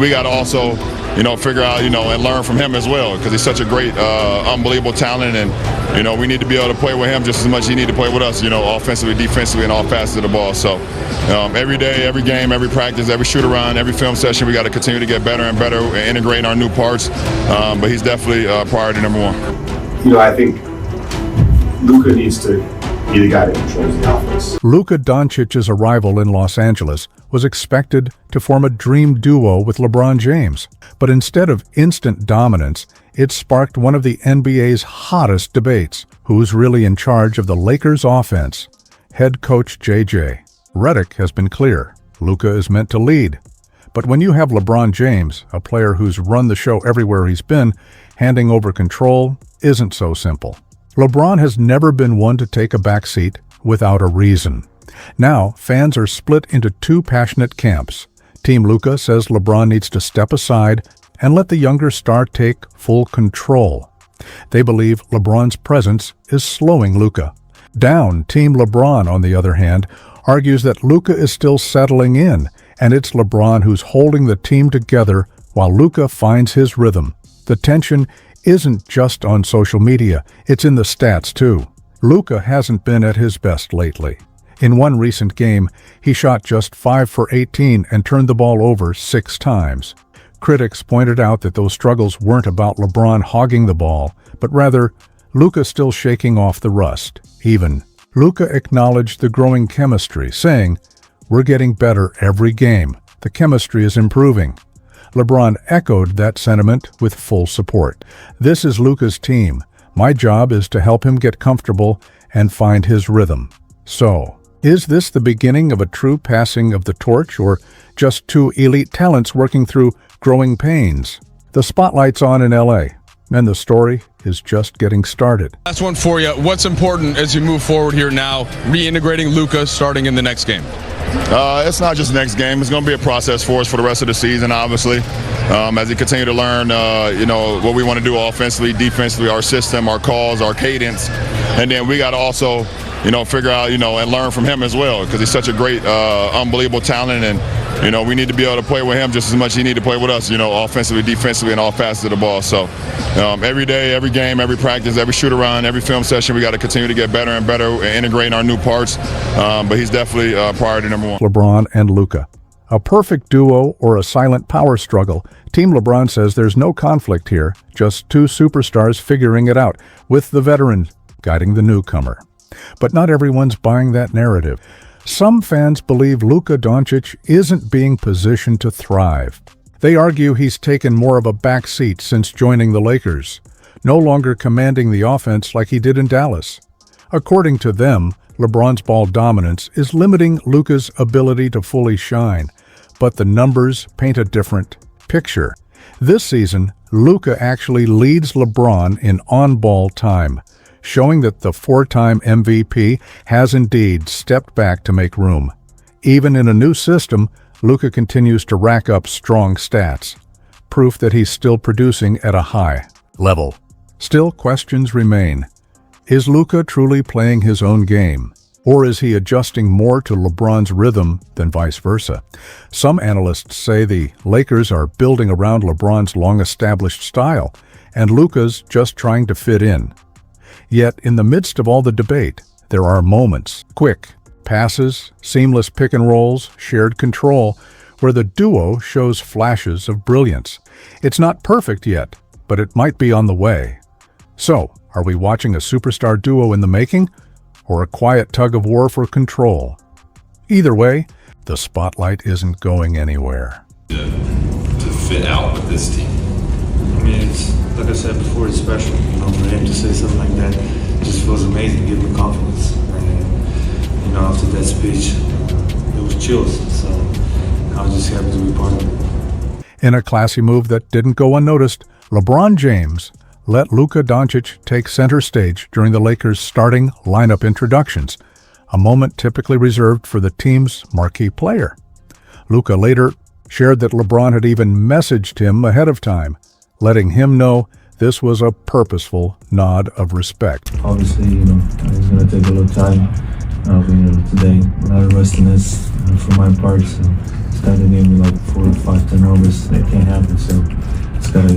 We got to also, figure out, and learn from him as well, because he's such a great, unbelievable talent, and, we need to be able to play with him just as much as he needs to play with us, offensively, defensively, and all facets of the ball. So every day, every game, every practice, every shoot-around, every film session, we got to continue to get better and better and integrating our new parts. But he's definitely priority number one. I think Luka needs to be the guy that controls the offense. Luka Doncic's arrival in Los Angeles was expected to form a dream duo with LeBron James. But instead of instant dominance, it sparked one of the NBA's hottest debates. Who's really in charge of the Lakers' offense? Head coach JJ Redick has been clear. Luka is meant to lead. But when you have LeBron James, a player who's run the show everywhere he's been, handing over control isn't so simple. LeBron has never been one to take a backseat without a reason. Now, fans are split into two passionate camps. Team Luka says LeBron needs to step aside and let the younger star take full control. They believe LeBron's presence is slowing Luka. Down, Team LeBron, on the other hand, argues that Luka is still settling in, and it's LeBron who's holding the team together while Luka finds his rhythm. The tension isn't just on social media, it's in the stats too. Luka hasn't been at his best lately. In one recent game, he shot just 5 for 18 and turned the ball over 6 times. Critics pointed out that those struggles weren't about LeBron hogging the ball, but rather Luka still shaking off the rust. Even Luka acknowledged the growing chemistry, saying, "We're getting better every game. The chemistry is improving." LeBron echoed that sentiment with full support. "This is Luka's team. My job is to help him get comfortable and find his rhythm." So, is this the beginning of a true passing of the torch, or just two elite talents working through growing pains? The spotlight's on in LA, and the story is just getting started. Last one for you. What's important as you move forward here now, reintegrating Luka starting in the next game? It's not just next game. It's going to be a process for us for the rest of the season, obviously, as we continue to learn, what we want to do offensively, defensively, our system, our calls, our cadence. And then we got to also, figure out, and learn from him as well, because he's such a great, unbelievable talent, and, we need to be able to play with him just as much as he needs to play with us, offensively, defensively, and all facets of the ball. So every day, every game, every practice, every shoot-around, every film session, we got to continue to get better and better and integrating our new parts. But he's definitely priority number one. LeBron and Luka. A perfect duo or a silent power struggle? Team LeBron says there's no conflict here, just two superstars figuring it out, with the veteran guiding the newcomer. But not everyone's buying that narrative. Some fans believe Luka Dončić isn't being positioned to thrive. They argue he's taken more of a back seat since joining the Lakers, no longer commanding the offense like he did in Dallas. According to them, LeBron's ball dominance is limiting Luka's ability to fully shine, but the numbers paint a different picture. This season, Luka actually leads LeBron in on-ball time, showing that the 4-time MVP has indeed stepped back to make room. Even in a new system, Luka continues to rack up strong stats, proof that he's still producing at a high level. Still, questions remain. Is Luka truly playing his own game, or is he adjusting more to LeBron's rhythm than vice versa? Some analysts say the Lakers are building around LeBron's long-established style, and Luka's just trying to fit in. Yet, in the midst of all the debate, there are moments, quick passes, seamless pick and rolls, shared control, where the duo shows flashes of brilliance. It's not perfect yet, but it might be on the way. So, are we watching a superstar duo in the making, or a quiet tug-of-war for control? Either way, the spotlight isn't going anywhere. To fit out with this team. I mean, it's, like I said before, it's special. For him to say something like that, it just feels amazing, give him confidence. And, after that speech, it was chills. So I was just happy to be part of it. In a classy move that didn't go unnoticed, LeBron James let Luka Dončić take center stage during the Lakers' starting lineup introductions, a moment typically reserved for the team's marquee player. Luka later shared that LeBron had even messaged him ahead of time, letting him know this was a purposeful nod of respect. Obviously, it's going to take a little time. Today, a lot of rustiness for my part, so start the game with like 4 or 5 turnovers. That can't happen. So it's gotta,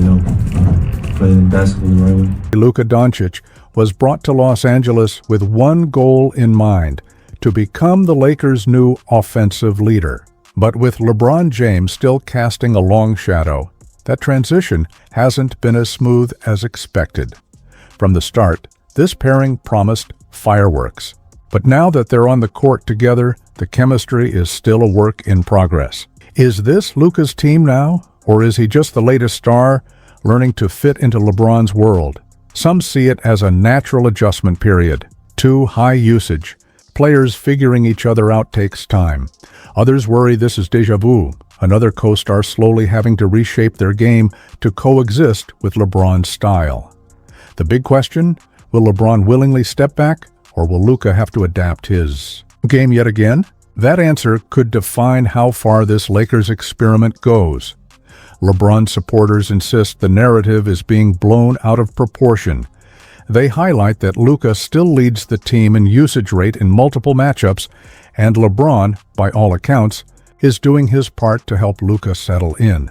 play the basketball the right way. Luka Dončić was brought to Los Angeles with one goal in mind: to become the Lakers' new offensive leader. But with LeBron James still casting a long shadow, that transition hasn't been as smooth as expected. From the start, this pairing promised fireworks. But now that they're on the court together, the chemistry is still a work in progress. Is this Luka's team now, or is he just the latest star learning to fit into LeBron's world? Some see it as a natural adjustment period. Too high usage. Players figuring each other out takes time. Others worry this is déjà vu, another co-star slowly having to reshape their game to coexist with LeBron's style. The big question, will LeBron willingly step back, or will Luka have to adapt his game yet again? That answer could define how far this Lakers experiment goes. LeBron supporters insist the narrative is being blown out of proportion. They highlight that Luka still leads the team in usage rate in multiple matchups, and LeBron, by all accounts, is doing his part to help Luka settle in.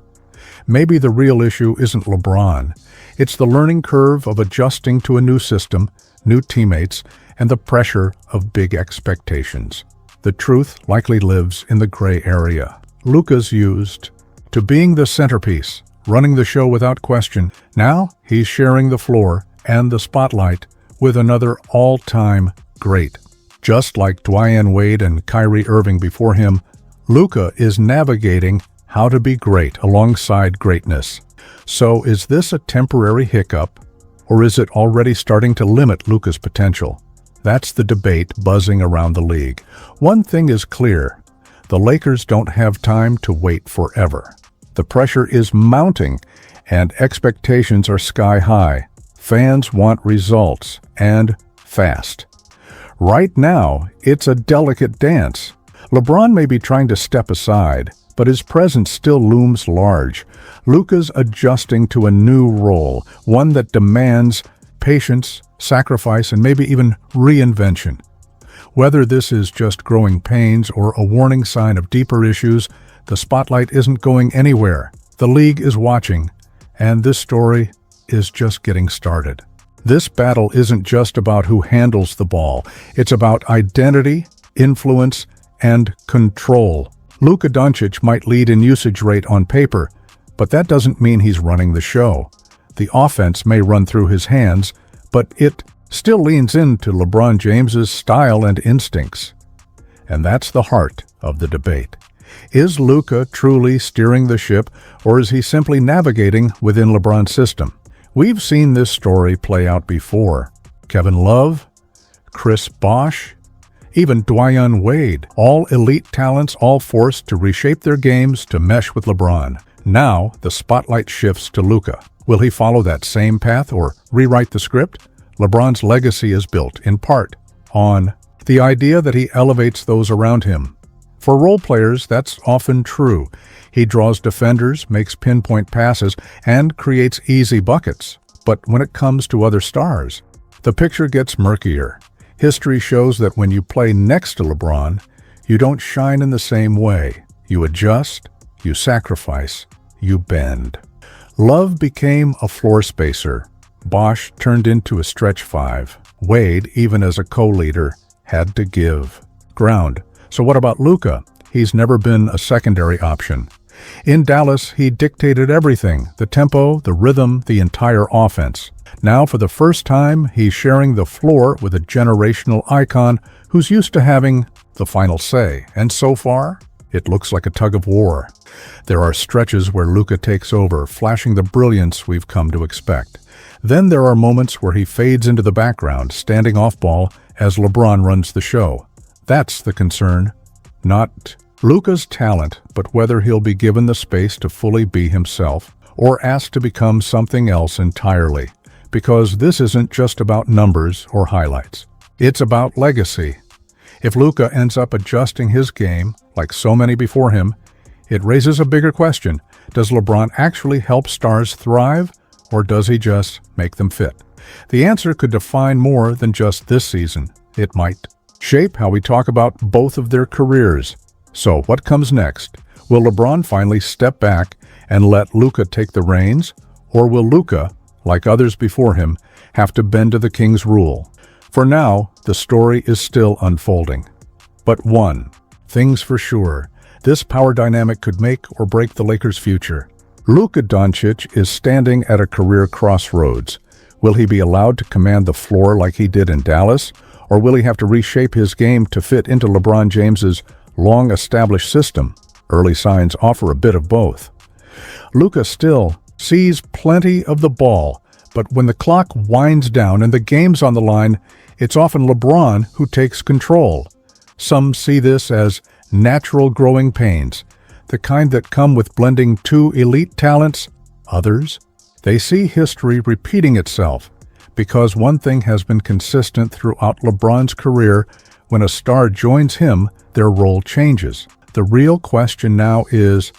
Maybe the real issue isn't LeBron. It's the learning curve of adjusting to a new system, new teammates, and the pressure of big expectations. The truth likely lives in the gray area. Luka's used to being the centerpiece, running the show without question. Now he's sharing the floor and the spotlight with another all-time great. Just like Dwyane Wade and Kyrie Irving before him, Luka is navigating how to be great alongside greatness. So is this a temporary hiccup, or is it already starting to limit Luka's potential? That's the debate buzzing around the league. One thing is clear: the Lakers don't have time to wait forever. The pressure is mounting, and expectations are sky high. Fans want results, and fast. Right now, it's a delicate dance. LeBron may be trying to step aside, but his presence still looms large. Luka's adjusting to a new role, one that demands patience, sacrifice, and maybe even reinvention. Whether this is just growing pains or a warning sign of deeper issues, the spotlight isn't going anywhere. The league is watching, and this story is just getting started. This battle isn't just about who handles the ball. It's about identity, influence, and control. Luka Dončić might lead in usage rate on paper, but that doesn't mean he's running the show. The offense may run through his hands, but it still leans into LeBron James's style and instincts. And that's the heart of the debate. Is Luka truly steering the ship, or is he simply navigating within LeBron's system? We've seen this story play out before. Kevin Love, Chris Bosh, even Dwyane Wade, all elite talents, all forced to reshape their games to mesh with LeBron. Now the spotlight shifts to Luka. Will he follow that same path or rewrite the script? LeBron's legacy is built, in part, on the idea that he elevates those around him. For role players, that's often true. He draws defenders, makes pinpoint passes, and creates easy buckets. But when it comes to other stars, the picture gets murkier. History shows that when you play next to LeBron, you don't shine in the same way. You adjust, you sacrifice, you bend. Love became a floor spacer. Bosh turned into a stretch five. Wade, even as a co-leader, had to give ground. So what about Luka? He's never been a secondary option. In Dallas, he dictated everything: the tempo, the rhythm, the entire offense. Now, for the first time, he's sharing the floor with a generational icon who's used to having the final say. And so far, it looks like a tug of war. There are stretches where Luka takes over, flashing the brilliance we've come to expect. Then there are moments where he fades into the background, standing off ball as LeBron runs the show. That's the concern. Not Luka's talent, but whether he'll be given the space to fully be himself or asked to become something else entirely. Because this isn't just about numbers or highlights. It's about legacy. If Luka ends up adjusting his game, like so many before him, it raises a bigger question. Does LeBron actually help stars thrive, or does he just make them fit? The answer could define more than just this season. It might shape how we talk about both of their careers. So what comes next? Will LeBron finally step back and let Luka take the reins, or will Luka, like others before him, have to bend to the king's rule? For now, the story is still unfolding. But one thing's for sure, this power dynamic could make or break the Lakers' future. Luka Dončić is standing at a career crossroads. Will he be allowed to command the floor like he did in Dallas, or will he have to reshape his game to fit into LeBron James's long-established system? Early signs offer a bit of both. Luka still sees plenty of the ball, but when the clock winds down and the game's on the line, it's often LeBron who takes control. Some see this as natural growing pains, the kind that come with blending two elite talents. Others, they see history repeating itself, because one thing has been consistent throughout LeBron's career: when a star joins him, their role changes. The real question now is,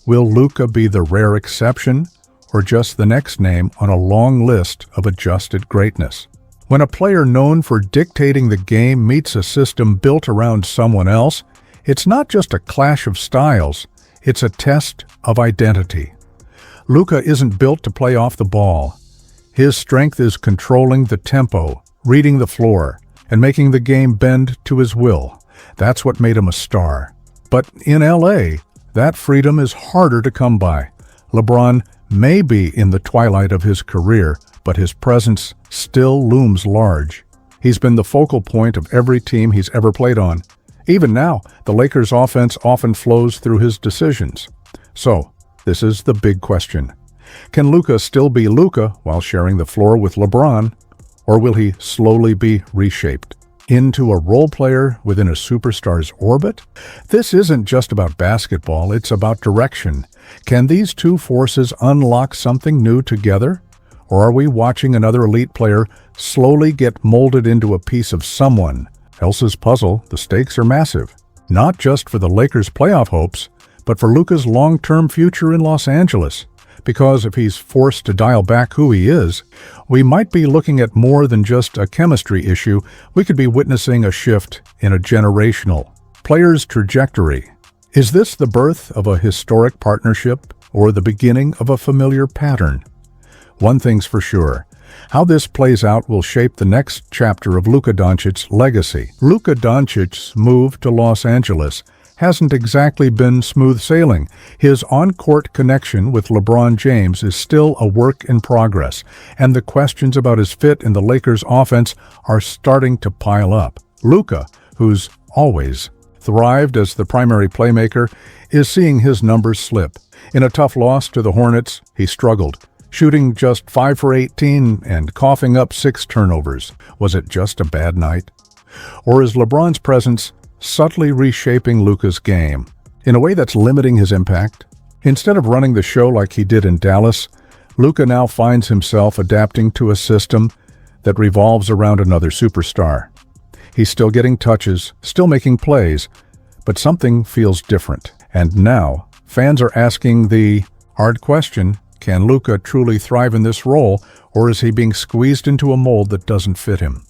will Luka be the rare exception, or just the next name on a long list of adjusted greatness? When a player known for dictating the game meets a system built around someone else, it's not just a clash of styles, it's a test of identity. Luka isn't built to play off the ball. His strength is controlling the tempo, reading the floor, and making the game bend to his will. That's what made him a star. But in LA, that freedom is harder to come by. LeBron may be in the twilight of his career, but his presence still looms large. He's been the focal point of every team he's ever played on. Even now, the Lakers' offense often flows through his decisions. So, this is the big question. Can Luka still be Luka while sharing the floor with LeBron, or will he slowly be reshaped into a role player within a superstar's orbit? This isn't just about basketball, it's about direction. Can these two forces unlock something new together? Or are we watching another elite player slowly get molded into a piece of someone else's puzzle? The stakes are massive, not just for the Lakers' playoff hopes, but for Luka's long-term future in Los Angeles. Because if he's forced to dial back who he is, we might be looking at more than just a chemistry issue. We could be witnessing a shift in a generational player's trajectory. Is this the birth of a historic partnership or the beginning of a familiar pattern? One thing's for sure, how this plays out will shape the next chapter of Luka Dončic's legacy. Luka Dončic's move to Los Angeles hasn't exactly been smooth sailing. His on-court connection with LeBron James is still a work in progress, and the questions about his fit in the Lakers' offense are starting to pile up. Luka, who's always thrived as the primary playmaker, is seeing his numbers slip. In a tough loss to the Hornets, he struggled, shooting just 5 for 18 and coughing up 6 turnovers. Was it just a bad night? Or is LeBron's presence subtly reshaping Luka's game in a way that's limiting his impact? Instead of running the show like he did in Dallas, Luka now finds himself adapting to a system that revolves around another superstar. He's still getting touches, still making plays, but something feels different. And now, fans are asking the hard question: can Luka truly thrive in this role, or is he being squeezed into a mold that doesn't fit him?